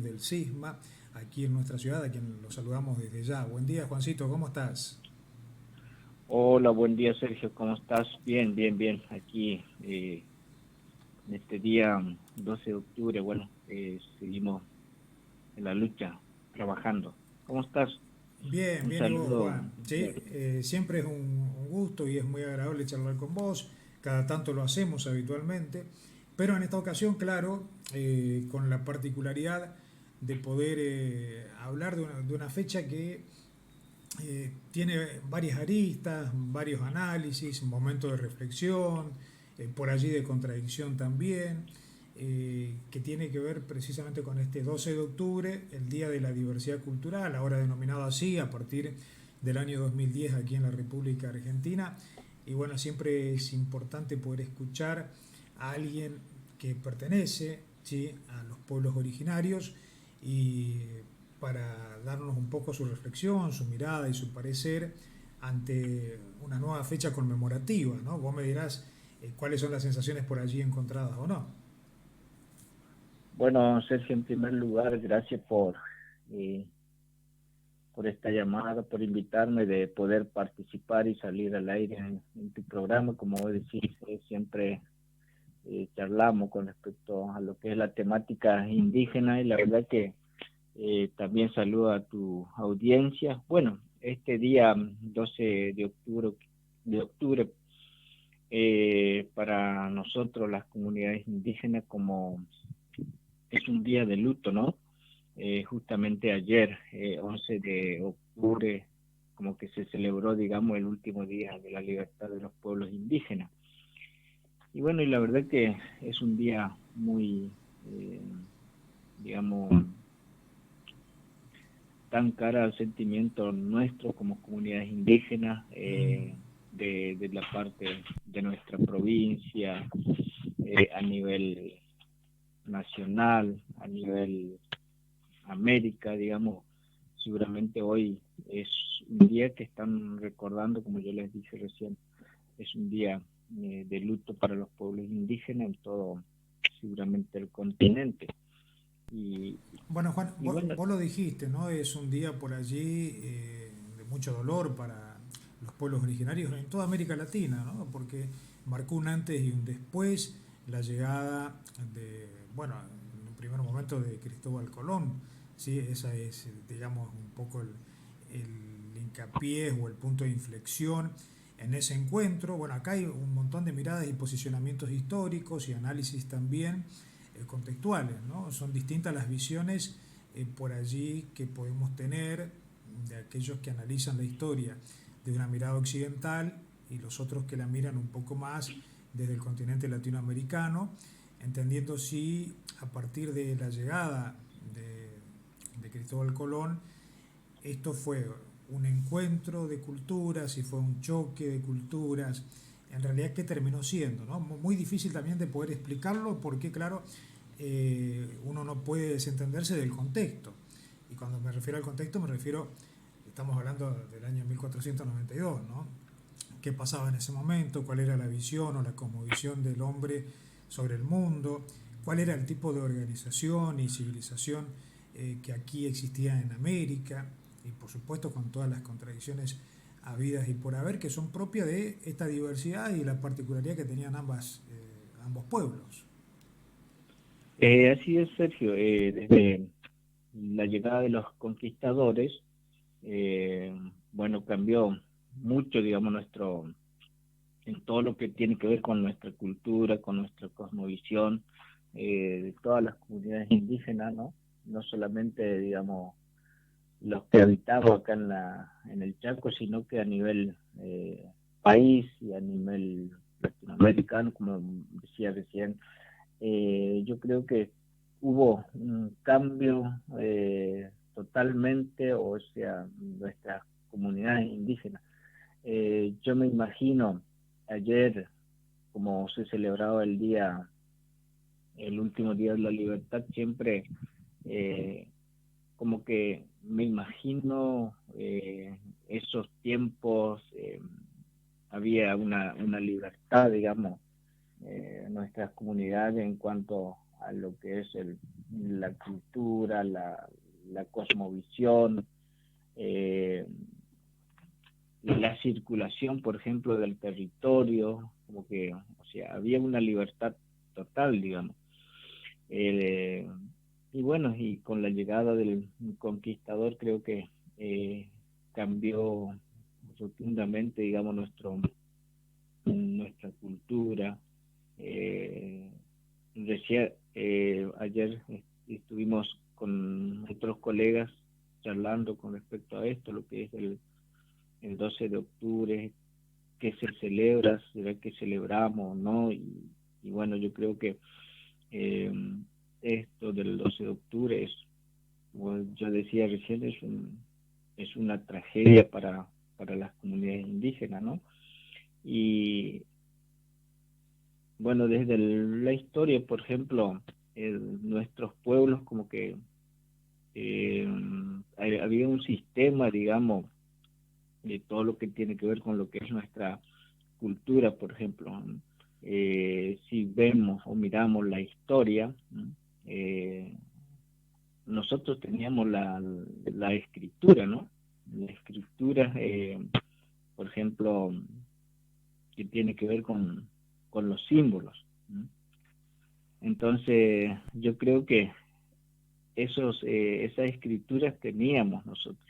del SISMA, aquí en nuestra ciudad, a quien lo saludamos desde ya. Buen día, Juancito, ¿cómo estás? Hola, buen día Sergio, ¿cómo estás? Bien, bien, bien. Aquí en este día 12 de octubre, bueno, seguimos en la lucha, trabajando. ¿Cómo estás? Bien, Un bien, ¿y vos, saludo. Juan? Sí, siempre es un gusto y es muy agradable charlar con vos. Cada tanto lo hacemos habitualmente, pero en esta ocasión, claro, con la particularidad de poder hablar de una fecha que tiene varias aristas, varios análisis, un momento de reflexión, por allí de contradicción también, que tiene que ver precisamente con este 12 de octubre, el Día de la Diversidad Cultural, ahora denominado así a partir del año 2010 aquí en la República Argentina. Y bueno, siempre es importante poder escuchar a alguien que pertenece, ¿sí?, a los pueblos originarios y para darnos un poco su reflexión, su mirada y su parecer ante una nueva fecha conmemorativa, ¿no? Vos me dirás cuáles son las sensaciones por allí encontradas o no. Bueno, Sergio, en primer lugar, gracias eh, por esta llamada, por invitarme de poder participar y salir al aire en tu programa. Como vos decís, siempre charlamos con respecto a lo que es la temática indígena y la verdad que también saludo a tu audiencia. Bueno, este día 12 de octubre para nosotros las comunidades indígenas como es un día de luto, ¿no? Justamente ayer, 11 de octubre, como que se celebró, digamos, el último día de la libertad de los pueblos indígenas. Y bueno, y la verdad que es un día muy, digamos, tan cara al sentimiento nuestro como comunidades indígenas, Mm. de la parte de nuestra provincia, a nivel nacional, a nivel América, digamos. Seguramente hoy es un día que están recordando, como yo les dije recién, es un día de luto para los pueblos indígenas en todo, seguramente, el continente. Y, Bueno, Juan, y bueno, vos lo dijiste, ¿no? Es un día por allí de mucho dolor para los pueblos originarios en toda América Latina, ¿no? Porque marcó un antes y un después la llegada de, bueno, en un primer momento de Cristóbal Colón, ¿sí? Esa es, digamos, un poco el hincapié o el punto de inflexión en ese encuentro. Bueno, acá hay un montón de miradas y posicionamientos históricos y análisis también contextuales, ¿no? Son distintas las visiones por allí que podemos tener de aquellos que analizan la historia de una mirada occidental y los otros que la miran un poco más desde el continente latinoamericano, entendiendo si a partir de la llegada de Cristóbal Colón esto fue un encuentro de culturas y fue un choque de culturas. En realidad, ¿qué terminó siendo? ¿No? Muy difícil también de poder explicarlo porque, claro, uno no puede desentenderse del contexto. Y cuando me refiero al contexto, me refiero, estamos hablando del año 1492, ¿no? ¿Qué pasaba en ese momento? ¿Cuál era la visión o la cosmovisión del hombre sobre el mundo? ¿Cuál era el tipo de organización y civilización que aquí existía en América? Y por supuesto con todas las contradicciones habidas y por haber que son propias de esta diversidad y la particularidad que tenían ambos pueblos. así es, Sergio. Desde la llegada de los conquistadores, eh, bueno, cambió mucho, digamos, en todo lo que tiene que ver con nuestra cultura, con nuestra cosmovisión, de todas las comunidades indígenas, ¿no? No solamente, digamos, los que habitamos acá en el Chaco, sino que a nivel país y a nivel latinoamericano, como decía recién. Yo creo que hubo un cambio totalmente, o sea, nuestras comunidades indígenas. Yo me imagino ayer, como se celebraba el último día de la libertad, siempre eh, como que me imagino esos tiempos, había una libertad, digamos, nuestras comunidades en cuanto a lo que es la cultura, la cosmovisión, la circulación, por ejemplo, del territorio, como que, o sea, había una libertad total, digamos. Eh, y bueno, y con la llegada del conquistador creo que cambió rotundamente, digamos, nuestra cultura. Eh, ayer estuvimos con otros colegas charlando con respecto a esto, lo que es el 12 de octubre, qué se celebra, será que celebramos o no, y bueno, yo creo que eh, esto del 12 de octubre es, como yo decía recién, es una tragedia para las comunidades indígenas, ¿no? Y bueno, desde la historia, por ejemplo, nuestros pueblos como que eh, había un sistema, digamos, de todo lo que tiene que ver con lo que es nuestra cultura, por ejemplo. Si vemos o miramos la historia, eh, nosotros teníamos la escritura, ¿no? La escritura, por ejemplo, que tiene que ver con los símbolos. Entonces, yo creo que esas escrituras teníamos nosotros,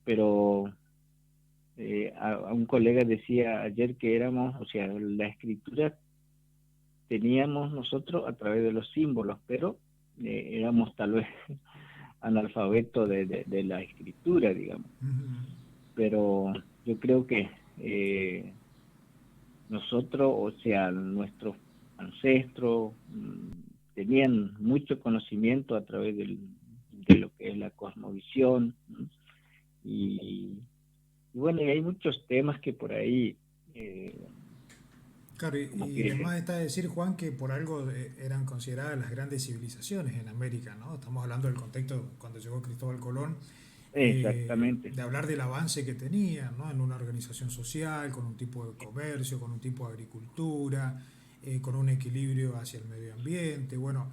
pero a un colega decía ayer que éramos, o sea, la escritura teníamos nosotros a través de los símbolos, pero éramos tal vez analfabetos de la escritura, digamos. Pero yo creo que nosotros, o sea, nuestros ancestros tenían mucho conocimiento a través de lo que es la cosmovisión, y, y bueno, y hay muchos temas que por ahí Claro, como y que además está decir, Juan, que por algo eran consideradas las grandes civilizaciones en América, ¿no? Estamos hablando del contexto cuando llegó Cristóbal Colón, exactamente, de hablar del avance que tenían, ¿no? En una organización social, con un tipo de comercio, con un tipo de agricultura, con un equilibrio hacia el medio ambiente, bueno,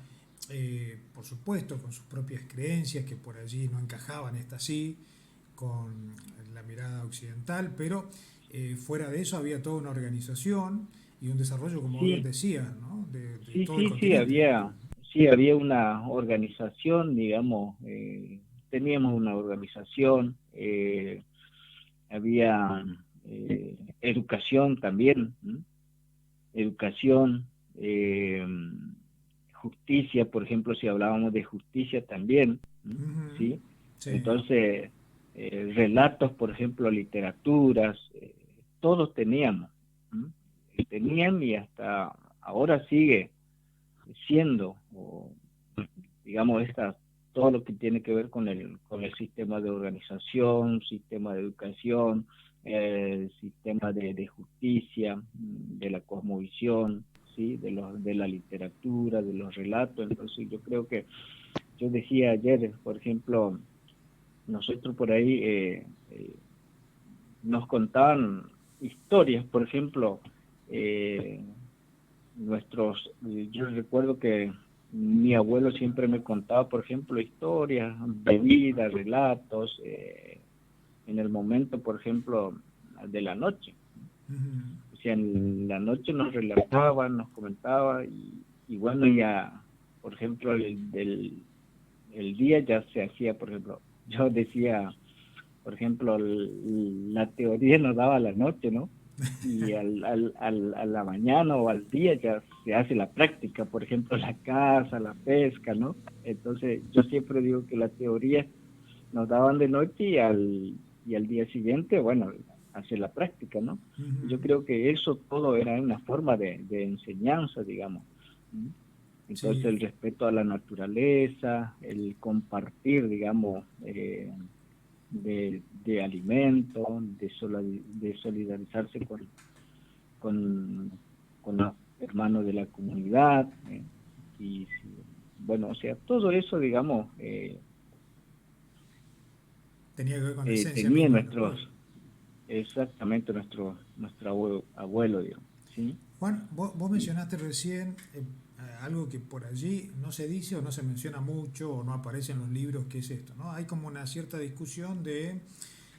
por supuesto, con sus propias creencias que por allí no encajaban, esta sí, con la mirada occidental, pero fuera de eso había toda una organización y un desarrollo, como bien sí, decías, ¿no? De sí, todo el sí, continente. sí, había una organización, digamos, teníamos una organización, había educación también, ¿m? Educación, justicia, por ejemplo, si hablábamos de justicia también, ¿m? Ujú. ¿Sí? Sí. Entonces, relatos, por ejemplo, literaturas, todos teníamos, ¿m? Tenían y hasta ahora sigue siendo, o, digamos, todo lo que tiene que ver con el sistema de organización, sistema de educación, el sistema de justicia, de la cosmovisión, ¿sí? De la literatura, de los relatos. Entonces yo creo que, yo decía ayer, por ejemplo, nosotros por ahí nos contaban historias, por ejemplo, eh, yo recuerdo que mi abuelo siempre me contaba, por ejemplo, historias de vida, relatos, en el momento, por ejemplo, de la noche. Ujú. O sea, en la noche nos relataban, nos comentaba, y bueno, ya, por ejemplo, el día ya se hacía, por ejemplo, yo decía, por ejemplo, la teoría nos daba la noche, ¿no? Y a la mañana o al día ya se hace la práctica, por ejemplo, la caza, la pesca, ¿no? Entonces, yo siempre digo que la teoría nos daban de noche y al día siguiente, bueno, hacer la práctica, ¿no? Yo Ujú. creo que eso todo era una forma de enseñanza, digamos. ¿Mm? Entonces, Sí, el respeto a la naturaleza, el compartir, digamos, de alimento, de solidarizarse con, con los hermanos de la comunidad. Y bueno, o sea, todo eso, digamos, tenía que ver con la esencia tenía misma de los pueblos. exactamente nuestro abuelo, digamos, ¿sí? Juan, vos Y, mencionaste recién algo que por allí no se dice o no se menciona mucho o no aparece en los libros, que es esto, ¿no? Hay como una cierta discusión de,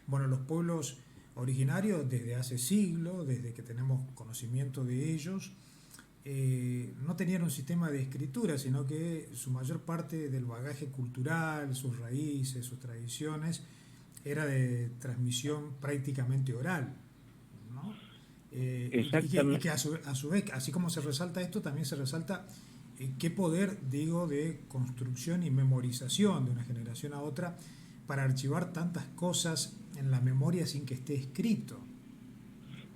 bueno, los pueblos originarios desde hace siglos, desde que tenemos conocimiento de ellos, no tenían un sistema de escritura, sino que su mayor parte del bagaje cultural, sus raíces, sus tradiciones, era de transmisión prácticamente oral, ¿no? Y Exactamente, que a su vez, así como se resalta esto, también se resalta qué poder, digo, de construcción y memorización de una generación a otra para archivar tantas cosas en la memoria sin que esté escrito.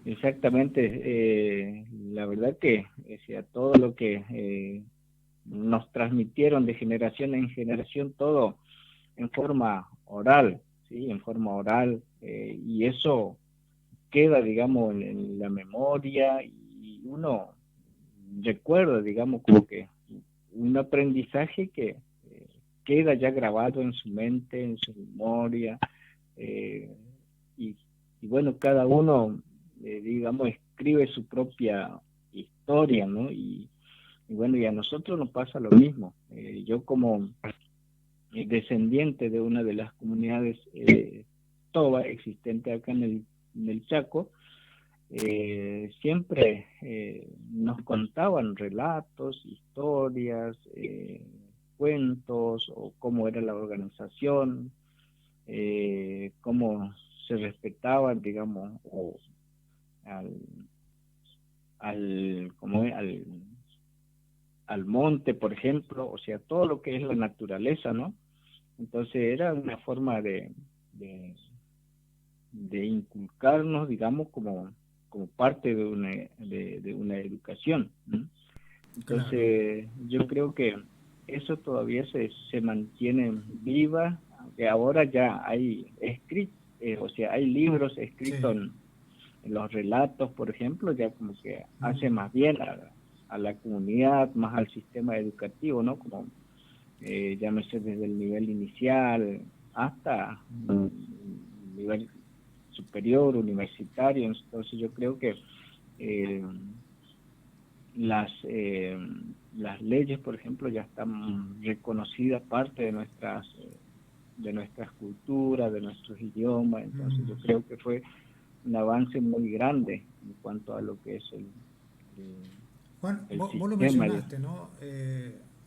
exactamente. La verdad que, o sea, todo lo que nos transmitieron de generación en generación, todo en forma oral, ¿sí? En forma oral, y eso queda, digamos, en la memoria y uno recuerda, digamos, como que un aprendizaje que queda ya grabado en su mente, en su memoria, eh, y, y, bueno, cada uno, digamos, escribe su propia historia, ¿no? Y bueno, y a nosotros nos pasa lo mismo. Yo como descendiente de una de las comunidades toba existente acá en el Chaco, siempre nos contaban relatos, historias, cuentos o cómo era la organización, cómo se respetaban, digamos, o al, como es, al monte, por ejemplo, o sea, todo lo que es la naturaleza, ¿no? Entonces era una forma de, de inculcarnos, digamos, como parte de una educación, ¿no? Claro. Entonces, yo creo que eso todavía se mantiene viva, aunque ahora ya hay escritos, o sea, hay libros escritos Sí. en los relatos, por ejemplo, ya como que hace Mm. más bien a la comunidad, más al sistema educativo, ¿no? Como llámese desde el nivel inicial hasta un nivel superior, universitario. Entonces yo creo que eh, las, eh, las leyes, por ejemplo, ya están reconocidas parte de nuestras culturas, de nuestros idiomas. Entonces yo Mm. creo que fue un avance muy grande en cuanto a lo que es el, Juan, el vos lo sistema. mencionaste, ¿no?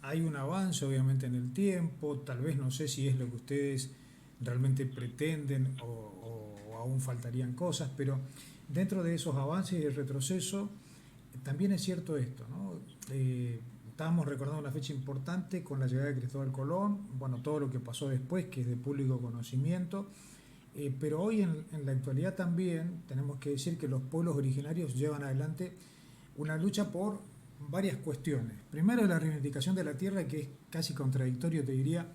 Hay un avance obviamente en el tiempo, tal vez no sé si es lo que ustedes realmente pretenden o aún faltarían cosas, pero dentro de esos avances y el retroceso, también es cierto esto, ¿no? Estábamos recordando una fecha importante con la llegada de Cristóbal Colón, bueno, todo lo que pasó después, que es de público conocimiento, pero hoy en la actualidad también tenemos que decir que los pueblos originarios llevan adelante una lucha por varias cuestiones. Primero, la reivindicación de la tierra, que es casi contradictorio, te diría,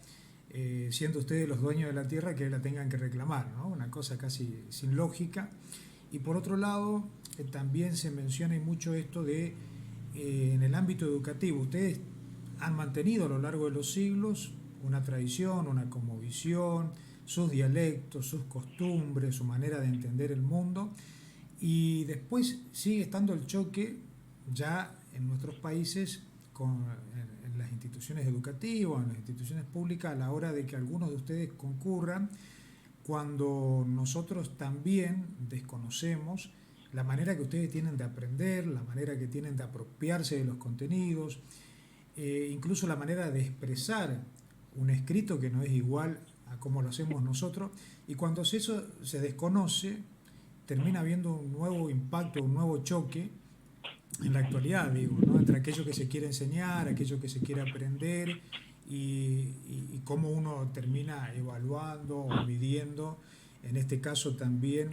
siendo ustedes los dueños de la tierra, que la tengan que reclamar, ¿no? Una cosa casi sin lógica. Y por otro lado, también se menciona y mucho esto de, en el ámbito educativo, ustedes han mantenido a lo largo de los siglos una tradición, una cosmovisión, sus dialectos, sus costumbres, su manera de entender el mundo, y después sigue estando el choque ya en nuestros países en las instituciones educativas, en las instituciones públicas, a la hora de que algunos de ustedes concurran, cuando nosotros también desconocemos la manera que ustedes tienen de aprender, la manera que tienen de apropiarse de los contenidos, incluso la manera de expresar un escrito que no es igual a como lo hacemos nosotros, y cuando eso se desconoce, termina habiendo un nuevo impacto, un nuevo choque en la actualidad, digo, ¿no? Entre aquello que se quiere enseñar, aquello que se quiere aprender y cómo uno termina evaluando o midiendo, en este caso también,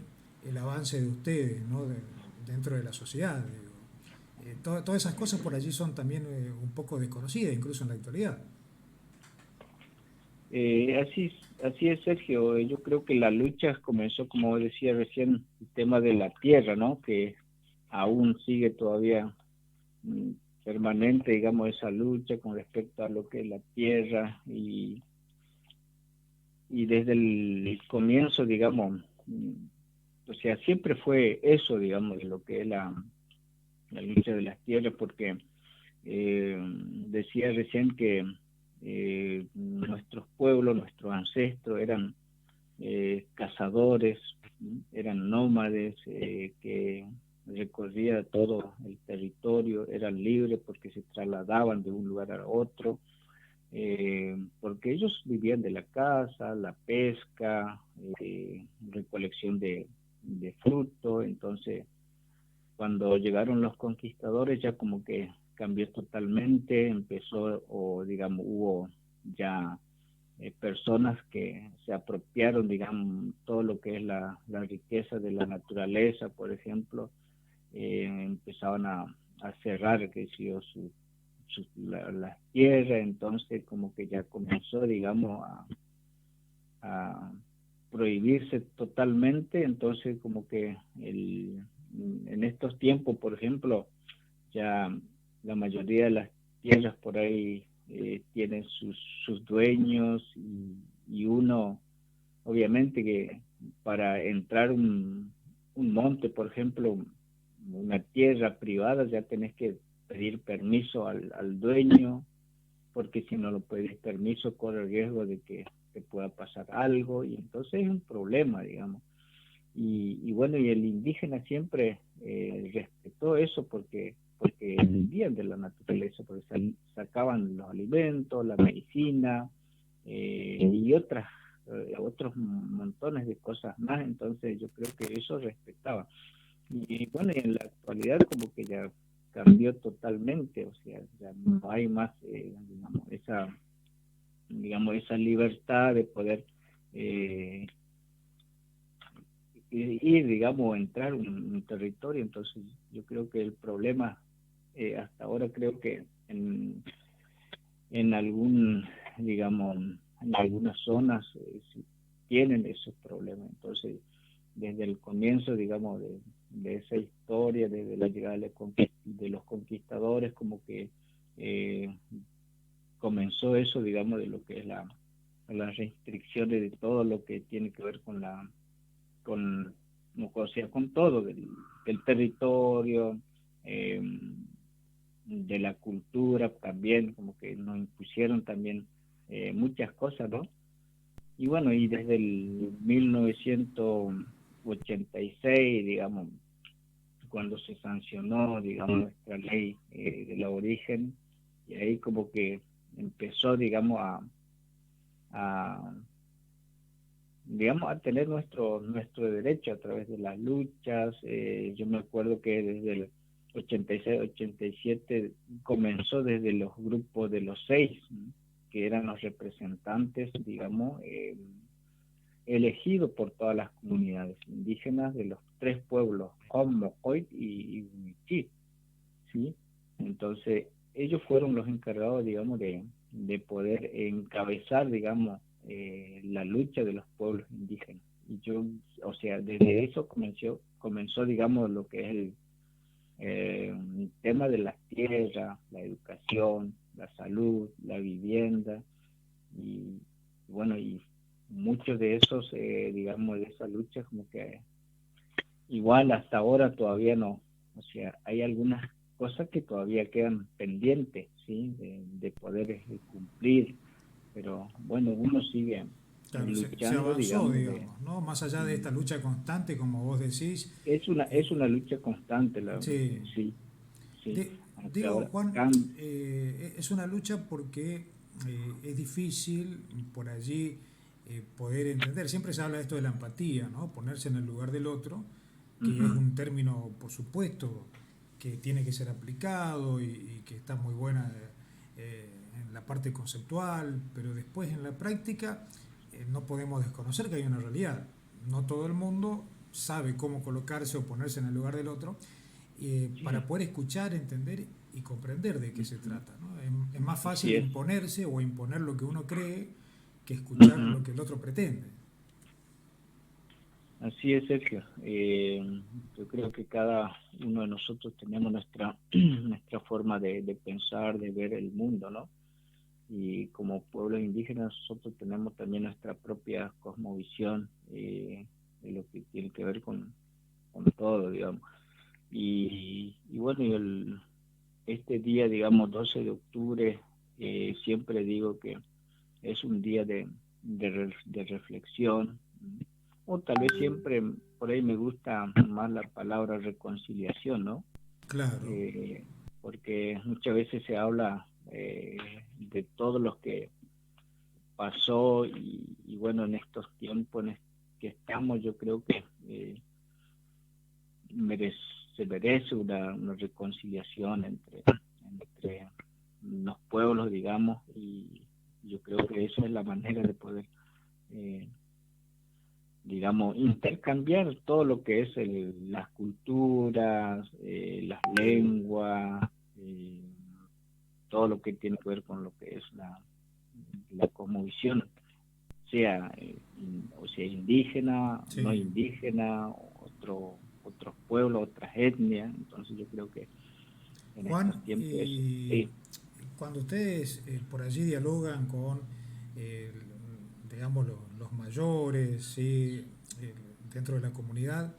el avance de ustedes, ¿no? Dentro de la sociedad, digo. Todas esas cosas por allí son también un poco desconocidas, incluso en la actualidad. Así es, Sergio. Yo creo que la lucha comenzó, como decía recién, el tema de la tierra, ¿no? Que aún sigue todavía mm, permanente, digamos, esa lucha con respecto a lo que es la tierra y desde el comienzo, digamos, o sea, siempre fue eso, digamos, de lo que es la lucha de las tierras, porque decía recién que nuestros pueblos, nuestros ancestros eran cazadores, eran nómades, que recorría todo el territorio, eran libres porque se trasladaban de un lugar a otro, porque ellos vivían de la caza, la pesca, recolección de fruto. Entonces cuando llegaron los conquistadores ya como que cambió totalmente, empezó, o digamos, hubo ya personas que se apropiaron, digamos, todo lo que es la riqueza de la naturaleza, por ejemplo, empezaban a cerrar, que si yo, las tierras. Entonces como que ya comenzó, digamos, a prohibirse totalmente. Entonces como que en estos tiempos, por ejemplo, ya la mayoría de las tierras por ahí tienen sus dueños, y uno, obviamente que para entrar un monte, por ejemplo, una tierra privada, ya tenés que pedir permiso al dueño, porque si no lo pedís permiso corre el riesgo de que te pueda pasar algo, y entonces es un problema, digamos. Y bueno, y el indígena siempre respetó eso, porque vivían de la naturaleza, porque sacaban los alimentos, la medicina, y otros montones de cosas más. Entonces yo creo que eso respetaba. Y bueno, y en la actualidad como que ya cambió totalmente, o sea, ya no hay más, digamos, esa libertad de poder ir, digamos, entrar un territorio. Entonces yo creo que el problema, hasta ahora creo que en algún, digamos, en algunas zonas sí tienen esos problemas. Entonces desde el comienzo, digamos, de esa historia, desde la llegada de los conquistadores, como que eh, comenzó eso, digamos, de lo que es las restricciones de todo lo que tiene que ver con, o sea, con todo, del territorio, eh, de la cultura también, como que nos impusieron también muchas cosas, ¿no? Y bueno, y desde el 1986, digamos, cuando se sancionó, digamos, nuestra ley del aborigen, y ahí como que empezó, digamos, a digamos, a tener nuestro derecho a través de las luchas. Yo me acuerdo que desde el 86, 87 comenzó desde los grupos de los 6, ¿no?, que eran los representantes, digamos, elegidos por todas las comunidades indígenas de los 3 pueblos, Om, Mocoit y Huichí, ¿sí? Entonces, ellos fueron los encargados, digamos, de poder encabezar, digamos, la lucha de los pueblos indígenas. Y yo, o sea, desde eso comenzó, digamos, lo que es el tema de las tierras, la educación, la salud, la vivienda, y bueno, y muchos de esos, digamos, de esa lucha, como que igual hasta ahora todavía no, o sea, hay algunas cosas que todavía quedan pendientes, ¿sí? De poder cumplir, pero bueno, uno sigue Claro, se luchando, avanzó, digamos, digamos, ¿no? Más allá de esta lucha constante, como vos decís. es una lucha constante, Sí. sí, sí, hasta Digo, ahora. Juan, es una lucha porque es difícil por allí poder entender. Siempre se habla de esto de la empatía, ¿no? Ponerse en el lugar del otro, que es Ujú. un término, por supuesto, que tiene que ser aplicado y que está muy buena en la parte conceptual, pero después en la práctica no podemos desconocer que hay una realidad. No todo el mundo sabe cómo colocarse o ponerse en el lugar del otro para Sí, poder escuchar, entender y comprender de qué se ujú. trata, ¿no? Es más fácil Así es. imponerse o imponer lo que uno cree que escuchar Ujú. lo que el otro pretende. Así es, Sergio. Yo creo que cada uno de nosotros tenemos nuestra forma de pensar, de ver el mundo, ¿no? Y como pueblos indígenas nosotros tenemos también nuestra propia cosmovisión, de lo que tiene que ver con todo, digamos. Y bueno, este día, digamos, 12 de octubre, siempre digo que es un día de reflexión, o tal vez siempre por ahí me gusta más la palabra reconciliación, ¿no? Claro. Eh, Porque muchas veces se habla de todo lo que pasó y bueno, en estos tiempos que estamos, yo creo que merece, se merece una reconciliación entre los pueblos, digamos, y yo creo que esa es la manera de poder, eh, digamos, intercambiar todo lo que es las culturas, las lenguas, todo lo que tiene que ver con lo que es la cosmovisión, sea o sea indígena, no Sí. indígena, otros pueblos, otras etnias. Entonces yo creo que en estos Juan, tiempos eso, y sí. cuando ustedes por allí dialogan con, eh, digamos, los mayores, ¿sí? Dentro de la comunidad,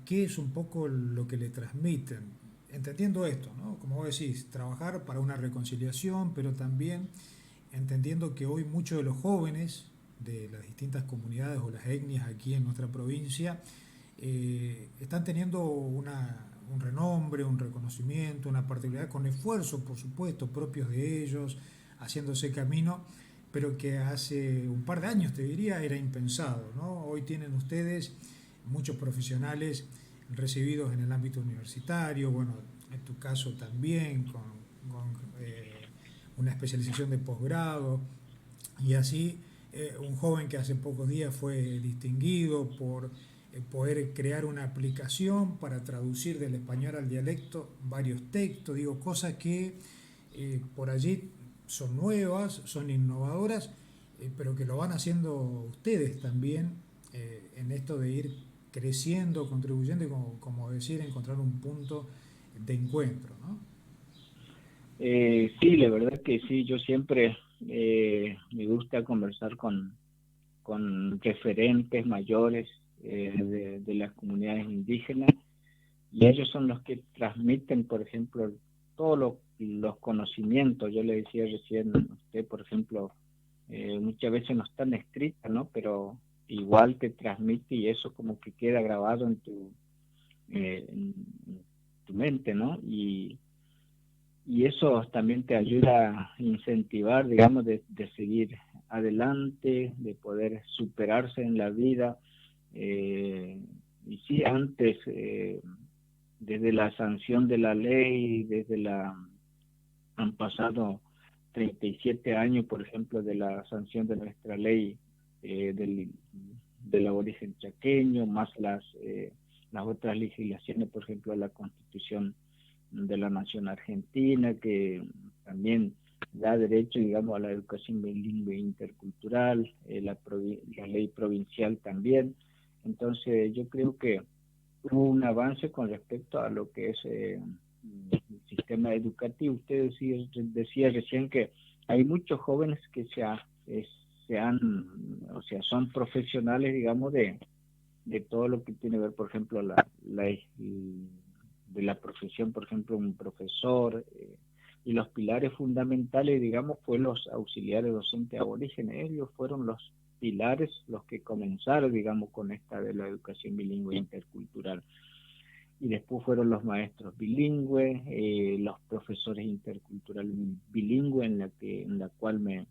¿qué es un poco lo que le transmiten? Entendiendo esto, ¿no? Como vos decís, trabajar para una reconciliación, pero también entendiendo que hoy muchos de los jóvenes de las distintas comunidades o las etnias aquí en nuestra provincia están teniendo un renombre, un reconocimiento, una particularidad, con esfuerzos, por supuesto, propios de ellos, haciéndose camino, pero que hace un par de años, te diría, era impensado, ¿no? Hoy tienen ustedes muchos profesionales recibidos en el ámbito universitario, bueno, en tu caso también, con una especialización de posgrado, y así un joven que hace pocos días fue distinguido por poder crear una aplicación para traducir del español al dialecto varios textos, digo, cosas que por allí son nuevas, son innovadoras, pero que lo van haciendo ustedes también en esto de ir creciendo, contribuyendo y como decir, encontrar un punto de encuentro, ¿no? Sí, la verdad que sí, yo siempre me gusta conversar con referentes mayores de las comunidades indígenas, y ellos son los que transmiten, por ejemplo, todos los conocimientos. Yo le decía recién a usted, por ejemplo, muchas veces no están escritas, ¿no? Pero igual te transmite y eso como que queda grabado en tu mente, ¿no? Y eso también te ayuda a incentivar, digamos, de seguir adelante, de poder superarse en la vida. Eh, y sí, antes, desde la sanción de la ley, han pasado 37 años, por ejemplo, de la sanción de nuestra ley del aborigen chaqueño, más las otras legislaciones, por ejemplo, la Constitución de la Nación Argentina, que también da derecho, digamos, a la educación bilingüe intercultural, la ley provincial también. Entonces, yo creo que hubo un avance con respecto a lo que es el sistema educativo. Usted decía recién que hay muchos jóvenes que se han, o sea, son profesionales, digamos, de todo lo que tiene que ver, por ejemplo, de la profesión, por ejemplo, un profesor, y los pilares fundamentales, digamos, fue los auxiliares docentes aborígenes. Ellos fueron los pilares, los que comenzaron, digamos, con esta de la educación bilingüe intercultural. Y después fueron los maestros bilingües, los profesores interculturales bilingües, en la cual me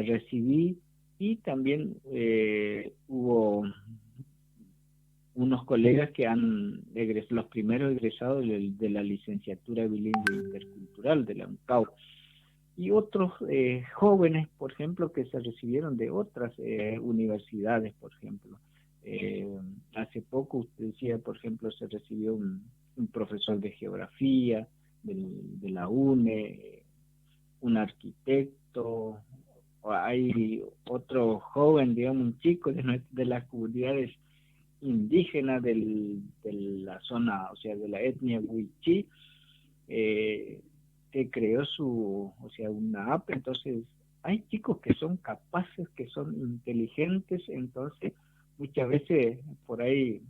recibí, y también hubo unos colegas que han egresado, los primeros egresados de la licenciatura bilingüe intercultural de la UNCAU, y otros jóvenes, por ejemplo, que se recibieron de otras universidades, por ejemplo. Hace poco usted decía, por ejemplo, se recibió un profesor de geografía de la UNE, un arquitecto, o hay otro joven, digamos, un chico de las comunidades indígenas de la zona, o sea, de la etnia Wichí, eh, que creó o sea, una app. Entonces, hay chicos que son capaces, que son inteligentes. Entonces, muchas veces por ahí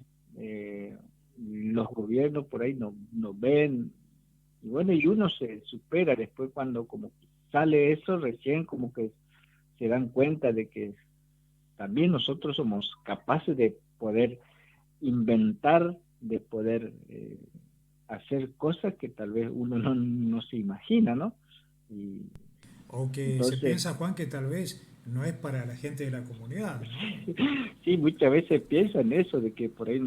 los gobiernos por ahí no ven, y bueno, y uno se supera después cuando como sale eso, recién como que se dan cuenta de que también nosotros somos capaces de poder inventar, de poder hacer cosas que tal vez uno no se imagina, ¿no? Y O que se entonces, piensa, Juan, que tal vez no es para la gente de la comunidad, ¿no? sí, muchas veces piensan eso, de que por ahí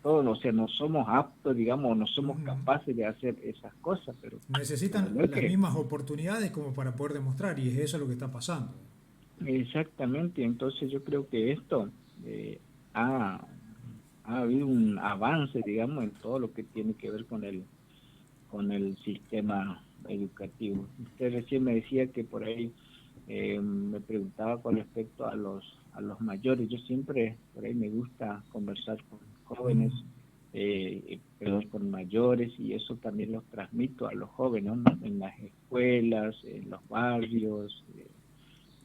todos, o sea, no somos aptos, digamos, no somos Ujú. capaces de hacer esas cosas, pero la Necesitan verdad es las que mismas oportunidades como para poder demostrar, y es eso lo que está pasando. exactamente, entonces yo creo que esto ha, ha habido un avance, digamos, en todo lo que tiene que ver con el sistema educativo. Usted recién me decía que por ahí me preguntaba con respecto a los mayores. Yo siempre por ahí me gusta conversar con jóvenes, Mm. perdón, con mayores, y eso también lo transmito a los jóvenes, ¿no? En las escuelas, en los barrios.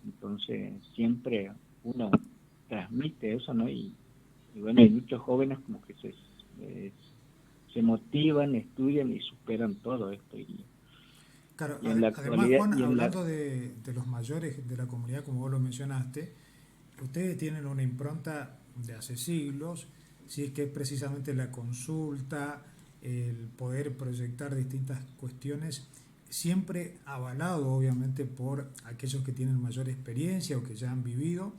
Entonces siempre uno transmite eso, ¿no? Y bueno, hay muchos jóvenes como que eh, se motivan, estudian y superan todo esto. Claro, Y en la además, actualidad, Juan, y en la, hablando de los mayores de la comunidad, como vos lo mencionaste, ustedes tienen una impronta de hace siglos, si es que es precisamente la consulta, el poder proyectar distintas cuestiones, siempre avalado obviamente por aquellos que tienen mayor experiencia o que ya han vivido,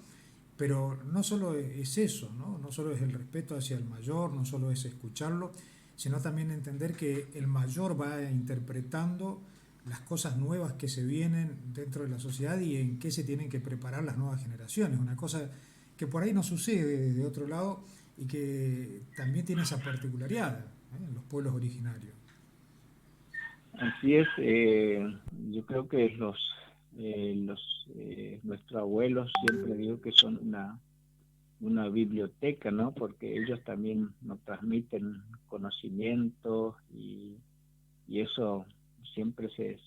pero no solo es eso, ¿no? No solo es el respeto hacia el mayor, no solo es escucharlo, sino también entender que el mayor va interpretando las cosas nuevas que se vienen dentro de la sociedad y en qué se tienen que preparar las nuevas generaciones. Una cosa que por ahí no sucede de otro lado y que también tiene esa particularidad, en los pueblos originarios. así es, yo creo que nuestros abuelos siempre digo que son una biblioteca, ¿no? Porque ellos también nos transmiten conocimiento y eso siempre se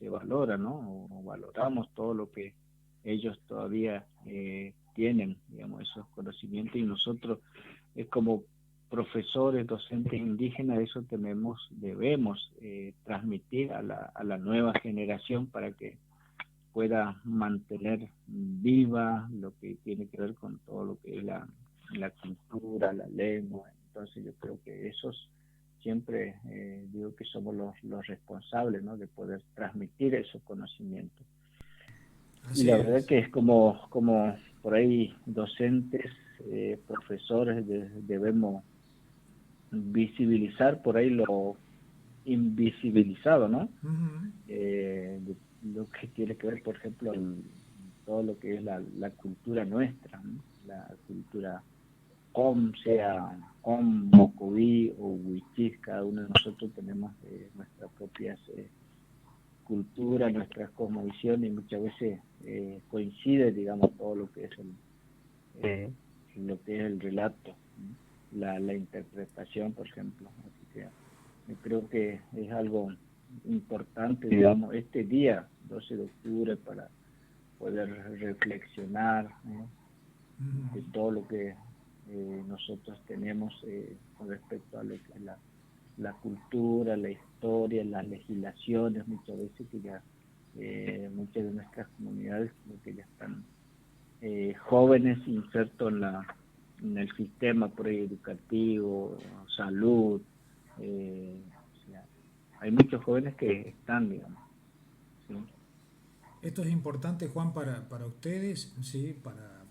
valora, ¿no? O valoramos todo lo que ellos todavía tienen, digamos, esos conocimientos, y nosotros es como profesores, docentes indígenas, eso debemos transmitir a la nueva generación para que pueda mantener viva lo que tiene que ver con todo lo que es la cultura, la lengua. Entonces yo creo que esos siempre digo que somos los responsables, ¿no? De poder transmitir esos conocimientos. Y Así la verdad es. que es como por ahí docentes, profesores, debemos visibilizar por ahí lo invisibilizado, ¿no? Ujú. De lo que tiene que ver, por ejemplo, todo lo que es la cultura nuestra, ¿no? La cultura sea Mocoví o Huichís, cada uno de nosotros tenemos nuestras propias culturas, nuestras cosmovisiones, y muchas veces coincide, digamos, todo lo que es eh, lo que es el relato, ¿no? La interpretación, por ejemplo. Así que yo creo que es algo importante, digamos, este día, 12 de octubre, para poder reflexionar, ¿no? De Ujú. todo lo que nosotros tenemos con respecto a lo que es la cultura, la historia, las legislaciones, muchas veces que ya muchas de nuestras comunidades como que ya están jóvenes insertos en el sistema por ahí educativo, salud, o sea, hay muchos jóvenes que están, digamos, ¿sí? Esto es importante, Juan, para ustedes, ¿sí? Para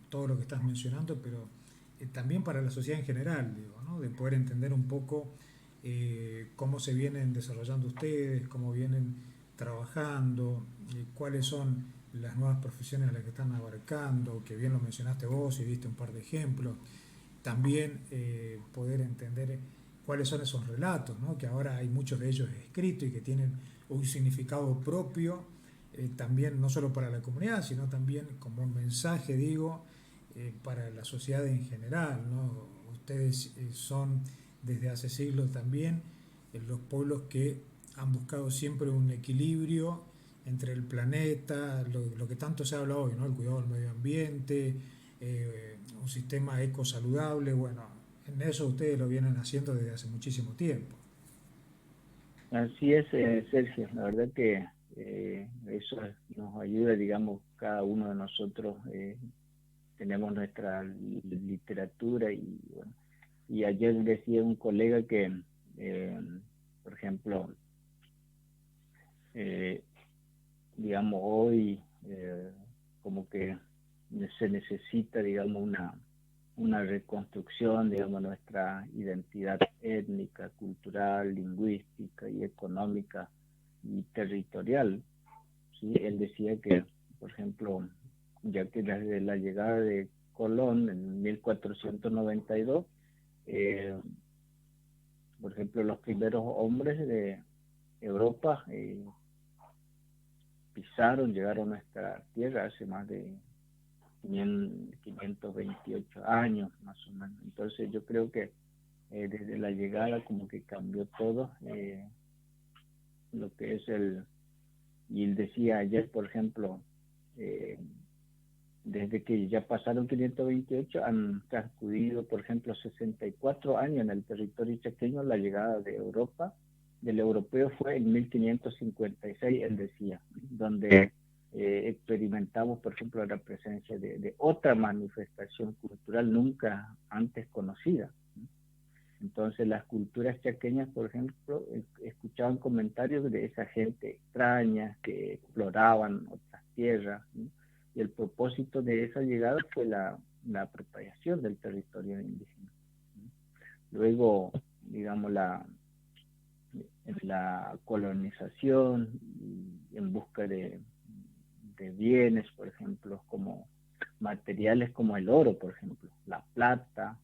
todo lo que estás mencionando, pero también para la sociedad en general, digo, ¿no? De poder entender un poco cómo se vienen desarrollando ustedes, cómo vienen trabajando, cuáles son las nuevas profesiones a las que están abarcando, que bien lo mencionaste vos y diste un par de ejemplos. También poder entender cuáles son esos relatos, ¿no? Que ahora hay muchos de ellos escritos y que tienen un significado propio, también no solo para la comunidad, sino también como un mensaje, digo, para la sociedad en general, ¿no? Ustedes son desde hace siglos también los pueblos que han buscado siempre un equilibrio entre el planeta, lo que tanto se habla hoy, ¿no? El cuidado del medio ambiente, un sistema ecosaludable. Bueno, En eso ustedes lo vienen haciendo desde hace muchísimo tiempo. Así es, Sergio, la verdad que eso nos ayuda, digamos, cada uno de nosotros tenemos nuestra literatura y bueno, y ayer decía un colega que, eh, por ejemplo, eh, digamos, hoy como que se necesita, digamos, una reconstrucción, digamos, nuestra identidad étnica, cultural, lingüística y económica y territorial. ¿Sí? Él decía que, por ejemplo, ya que desde la llegada de Colón en 1492, eh, por ejemplo, los primeros hombres de Europa pisaron, llegaron a nuestra tierra hace más de 528 años, más o menos. Entonces yo creo que desde la llegada como que cambió todo, lo que es y él decía ayer, por ejemplo, eh, desde que ya pasaron 528, han transcurrido, por ejemplo, 64 años en el territorio chaqueño. La llegada de Europa, del europeo, fue en 1556, él decía, donde experimentamos, por ejemplo, la presencia de otra manifestación cultural nunca antes conocida. Entonces las culturas chaqueñas, por ejemplo, escuchaban comentarios de esa gente extraña que exploraban otras tierras, ¿no? Y el propósito de esa llegada fue la apropiación del territorio indígena, ¿no? Luego, digamos, la colonización en busca de bienes, por ejemplo, como materiales como el oro, por ejemplo, la plata,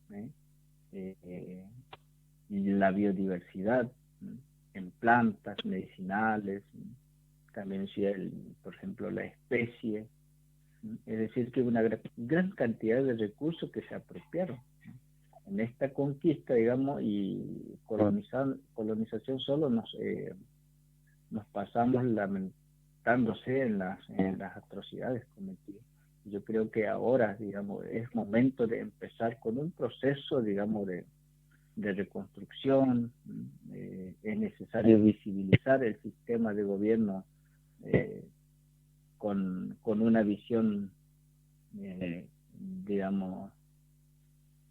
y la biodiversidad, ¿no? En plantas medicinales, ¿no? También si por ejemplo, la especie, ¿no? Es decir, que una gran cantidad de recursos que se apropiaron, ¿no? En esta conquista, digamos, y colonización solo nos pasamos lamentándose en las atrocidades cometidas. Yo creo que ahora, digamos, es momento de empezar con un proceso, digamos, de reconstrucción. Es necesario visibilizar el sistema de gobierno eh, con una visión, digamos,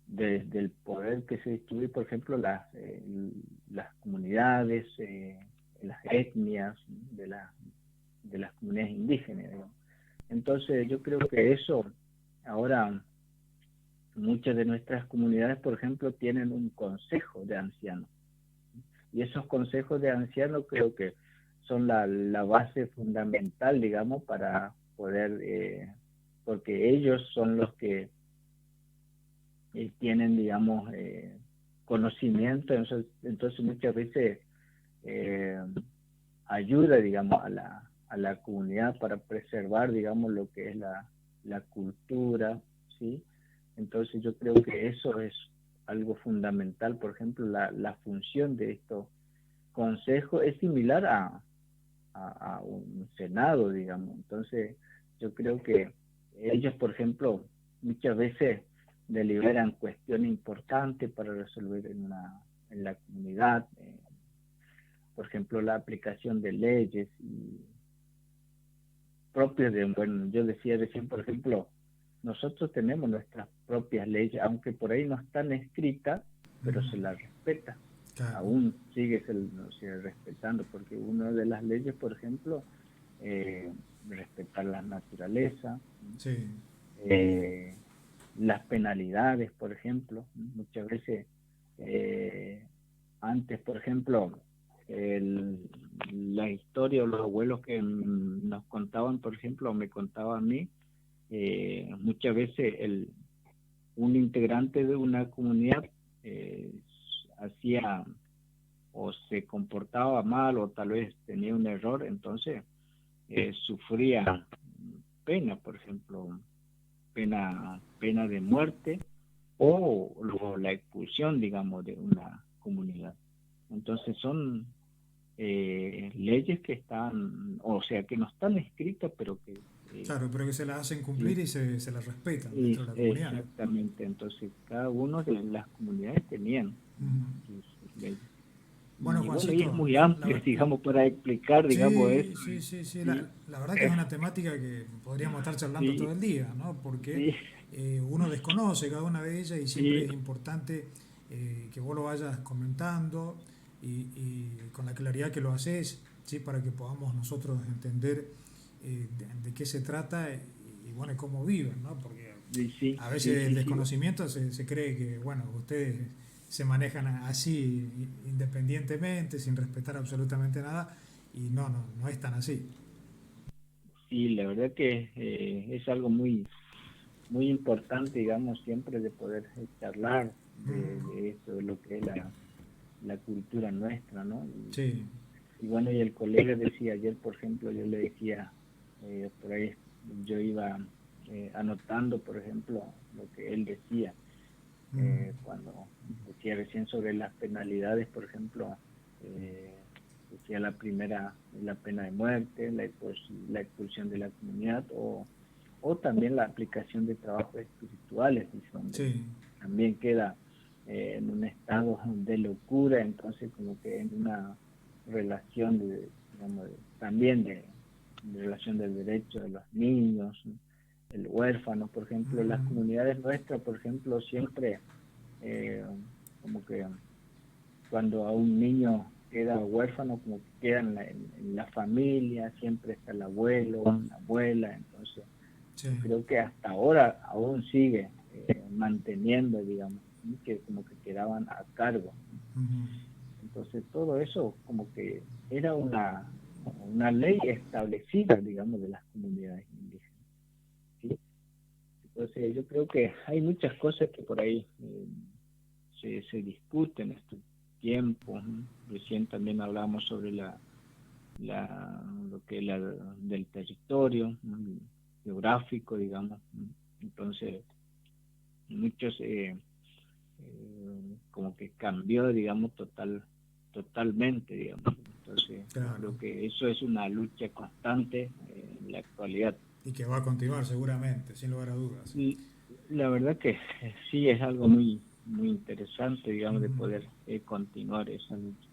desde el poder que se distribuye, por ejemplo, las comunidades, las etnias de las comunidades indígenas, digamos. Entonces yo creo que eso ahora muchas de nuestras comunidades, por ejemplo, tienen un consejo de ancianos. Y esos consejos de ancianos creo que son la base fundamental, digamos, para poder, porque ellos son los que tienen, digamos, conocimiento. Entonces muchas veces eh, ayuda, digamos, a la comunidad para preservar, digamos, lo que es la cultura, ¿sí? Entonces yo creo que eso es algo fundamental. Por ejemplo, la función de estos consejos es similar a un senado, digamos. Entonces yo creo que ellos, por ejemplo, muchas veces deliberan cuestiones importantes para resolver en la comunidad, por ejemplo, la aplicación de leyes propias de, bueno, yo decía recién, por ejemplo, nosotros tenemos nuestras propias leyes, aunque por ahí no están escritas, pero se las respeta. Claro. Aún sigue respetando, porque una de las leyes, por ejemplo, respetar la naturaleza, Sí. eh, las penalidades, por ejemplo, muchas veces antes, por ejemplo, la historia o los abuelos que nos contaban, por ejemplo, o me contaban a mí, muchas veces un integrante de una comunidad hacía o se comportaba mal o tal vez tenía un error, entonces sufría pena, por ejemplo, pena de muerte o la expulsión, digamos, de una comunidad. Entonces son leyes que están, o sea, que no están escritas, pero que Claro, pero que se las hacen cumplir Sí, y se las respetan y dentro de la comunidad. exactamente. Entonces, cada uno de las comunidades tenían Ujú. sus leyes. Bueno, Y bueno, y es Juancito, muy amplio, digamos, para explicar, digamos, eso. sí, sí, sí, sí. Y, La verdad que es eh, una temática que podríamos estar charlando todo sí, el día, ¿no? Porque sí, uno desconoce cada una de ellas y siempre sí, es importante que vos lo vayas comentando y con la claridad que lo haces, ¿sí? Para que podamos nosotros entender de qué se trata y, bueno, y cómo viven, ¿no? Porque sí, sí, a sí, veces el sí, sí. desconocimiento se cree que, bueno, ustedes se manejan así independientemente, sin respetar absolutamente nada, y no es tan así. Sí, la verdad que es algo muy, muy importante, digamos, siempre de poder charlar Ujú. de esto, de lo que es la cultura nuestra, ¿no? Sí. Y bueno, y el colega decía ayer, por ejemplo, yo le decía, por ahí yo iba anotando, por ejemplo, lo que él decía, Ujú. cuando decía recién sobre las penalidades, por ejemplo, decía la primera, la pena de muerte, la expulsión de la comunidad o también la aplicación de trabajos espirituales, dice, donde Sí. también queda en un estado de locura, entonces como que en una relación digamos, también de relación del derecho de los niños, ¿no? El huérfano, por ejemplo, las Ujú. comunidades nuestras, por ejemplo, siempre eh, como que cuando a un niño queda huérfano, como que queda en la familia, siempre está el abuelo, la abuela, entonces Sí. yo creo que hasta ahora aún sigue manteniendo, digamos, ¿sí? Que como que quedaban a cargo. Ujú. Entonces todo eso como que era una ley establecida, digamos, de las comunidades indígenas. ¿Sí? Entonces yo creo que hay muchas cosas que por ahí se discuten en estos tiempos, ¿no? Recién también hablamos sobre lo que es del territorio, ¿no? Geográfico, digamos, ¿no? Entonces muchos como que cambió, digamos, totalmente, digamos. Entonces, yo Claro. creo que eso es una lucha constante en la actualidad. Y que va a continuar seguramente, sin lugar a dudas. Y la verdad que sí es algo muy, muy interesante, digamos, de Ujú. poder continuar esa lucha.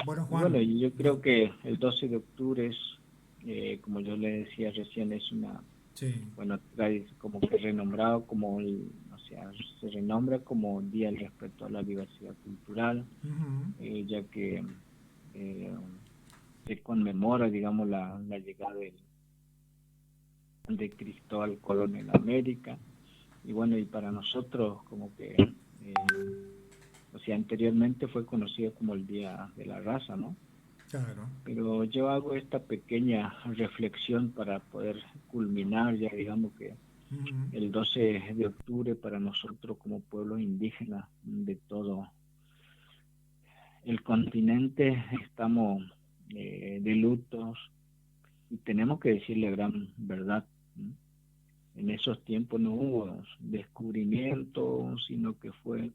Bueno, Y bueno, Juan, y yo creo que el 12 de octubre es, como yo le decía recién, es una, sí. bueno, como que renombrado como, o sea, se renombra como Día del Respeto a la Diversidad Cultural, Ujú. ya que eh, se conmemora, digamos, la llegada de Cristóbal Colón en América. Y bueno, y para nosotros como que, o sea, anteriormente fue conocido como el Día de la Raza, ¿no? Claro. Pero yo hago esta pequeña reflexión para poder culminar ya, digamos que Ujú. el 12 de octubre para nosotros como pueblos indígenas de todo el continente estamos de lutos y tenemos que decir la gran verdad, ¿no? En esos tiempos no hubo descubrimiento, sino que fue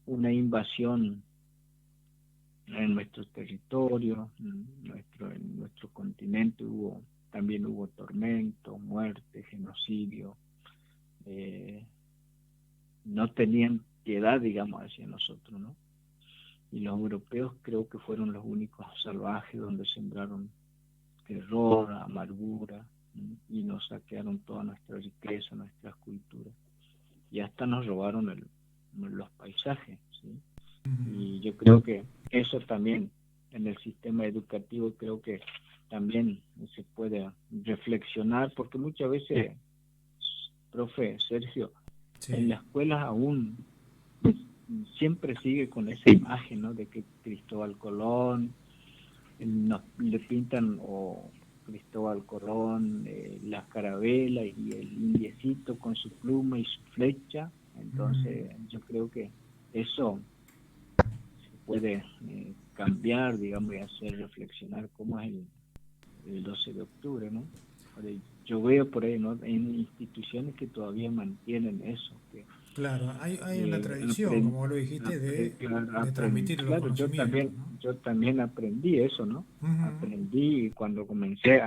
una invasión en nuestro territorio, en nuestro continente también hubo tormento, muerte, genocidio, eh, no tenían piedad, digamos, hacia nosotros, ¿no? Y los europeos creo que fueron los únicos salvajes donde sembraron terror, amargura, ¿no? Y nos saquearon toda nuestra riqueza, nuestras culturas. Y hasta nos robaron los paisajes, ¿sí? Ujú. Y yo creo que eso también en el sistema educativo creo que también se puede reflexionar, porque muchas veces, profe Sergio, en Sí. la escuela aún siempre sigue con esa imagen, ¿no? De que Cristóbal Colón, le pintan o Cristóbal Colón, la carabela y el indiecito con su pluma y su flecha. Ujú. Entonces yo creo que eso se puede cambiar, digamos, y hacer reflexionar cómo es el 12 de octubre, ¿no? Ahora, yo veo por ahí, ¿no? En instituciones que todavía mantienen eso, que Claro, hay una tradición, aprend, como vos lo dijiste, de claro, transmitir los claro, conocimientos, ¿no? yo también aprendí eso, ¿no? Ujú. Aprendí cuando comencé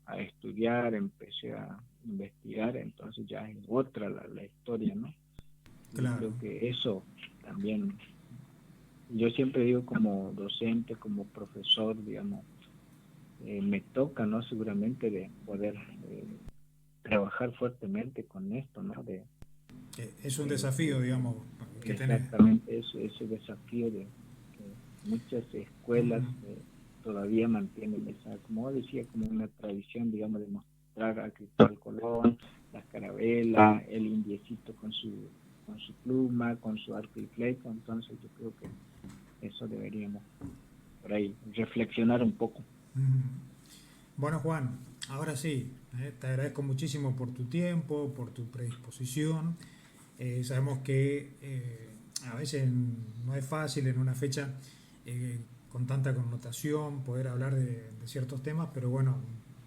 a estudiar, empecé a investigar, entonces ya es otra la historia, ¿no? Yo Claro. creo que eso también, yo siempre digo como docente, como profesor, digamos, me toca, ¿no? Seguramente de poder trabajar fuertemente con esto, ¿no? Es un desafío, De digamos, que tenés. exactamente ese desafío de que muchas escuelas Mm, todavía mantienen esa, como decía, como una tradición, digamos, de mostrar a Cristóbal Colón, la carabela, el indiecito con su pluma, con su arco y flecha. Entonces yo creo que eso deberíamos por ahí reflexionar un poco. mm. Bueno, Juan, ahora sí, te agradezco muchísimo por tu tiempo, por tu predisposición. Sabemos que a veces no es fácil en una fecha eh, con tanta connotación poder hablar de ciertos temas, pero bueno,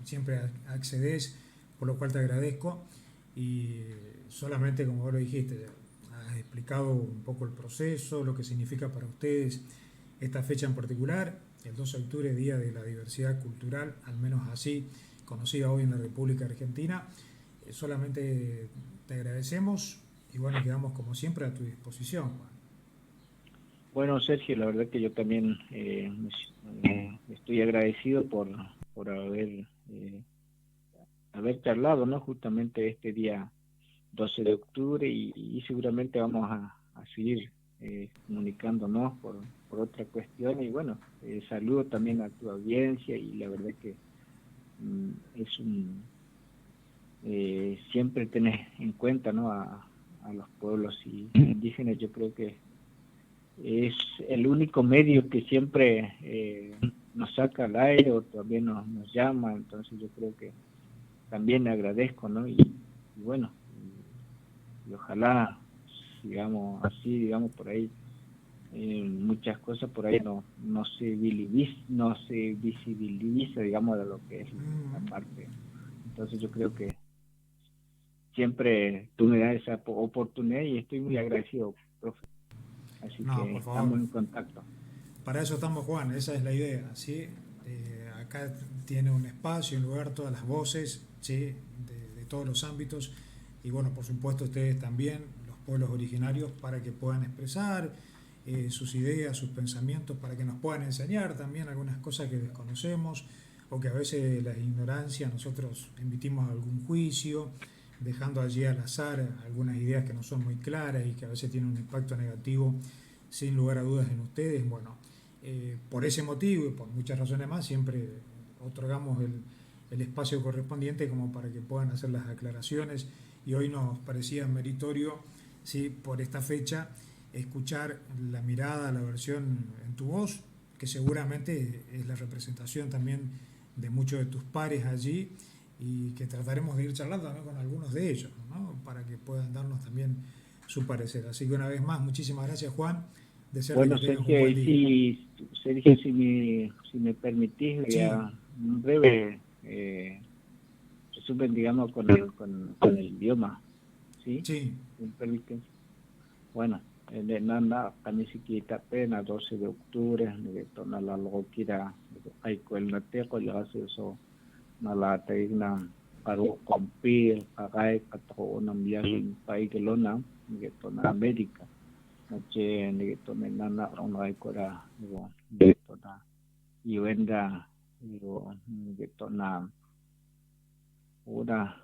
siempre accedes, por lo cual te agradezco. Y solamente, como vos lo dijiste, has explicado un poco el proceso, lo que significa para ustedes esta fecha en particular, el 12 de octubre, Día de la Diversidad Cultural, al menos así conocida hoy en la República Argentina. Solamente te agradecemos y bueno, quedamos como siempre a tu disposición, Juan. Bueno, Sergio, la verdad que yo también estoy agradecido por haber charlado, ¿no? Justamente este día 12 de octubre y seguramente vamos a seguir comunicándonos por otra cuestión y bueno, saludo también a tu audiencia y la verdad que es siempre tener en cuenta, ¿no? A los pueblos y indígenas, yo creo que es el único medio que siempre nos saca al aire o también nos llama, entonces yo creo que también agradezco, ¿no? Y bueno, y ojalá sigamos así, digamos, por ahí, muchas cosas por ahí no se visibiliza, digamos, de lo que es la Mm, parte. Entonces yo creo que siempre tú me das esa oportunidad y estoy muy agradecido, profe. Así no, que por favor. estamos en contacto. Para eso estamos, Juan, esa es la idea, ¿sí? Acá tiene un espacio, un lugar, todas las voces, ¿sí? De todos los ámbitos. Y bueno, por supuesto ustedes también, los pueblos originarios, para que puedan expresar sus ideas, sus pensamientos, para que nos puedan enseñar también algunas cosas que desconocemos o que a veces la ignorancia nosotros emitimos algún juicio, dejando allí al azar algunas ideas que no son muy claras y que a veces tienen un impacto negativo sin lugar a dudas en ustedes. Bueno, por ese motivo y por muchas razones más, siempre otorgamos el espacio correspondiente como para que puedan hacer las aclaraciones y hoy nos parecía meritorio, ¿sí? Por esta fecha, escuchar la mirada, la versión en tu voz, que seguramente es la representación también de muchos de tus pares allí y que trataremos de ir charlando también con algunos de ellos, ¿no? Para que puedan darnos también su parecer. Así que una vez más, muchísimas gracias, Juan. Desearte que Bueno, tengas un Sergio, buen y día. si, Sergio, si me permitís, Sí, ya un breve resumen, digamos, con el idioma, ¿sí? sí. ¿Me permiten? Bueno, de nada, Kanisiquita pena, 12 de octubre, de tonala loquira, hay el nateco, y hace eso, nala igna, paru compil, agay, katao, nam yahin, paigelona, de tona América. Noche nito nana onay ko ra nito na iwenda nito na una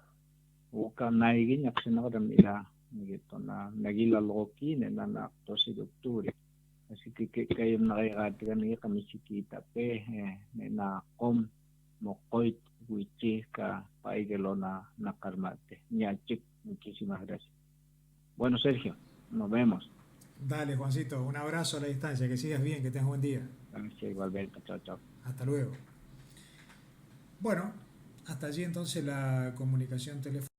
uka naigin yaksina ko mila nito na nagila loki nana 12 de octubre. Así que kayo nakikatigan niya kami sikita pe na kom mokoit wichi ka paigelo na nakarmate. Nyachik, muchísimas gracias. Bueno, Sergio, nos vemos. Dale, Juancito, un abrazo a la distancia, que sigas bien, que tengas buen día. Gracias, igualmente. Chao, chao. Hasta luego. Bueno, hasta allí entonces la comunicación telefónica.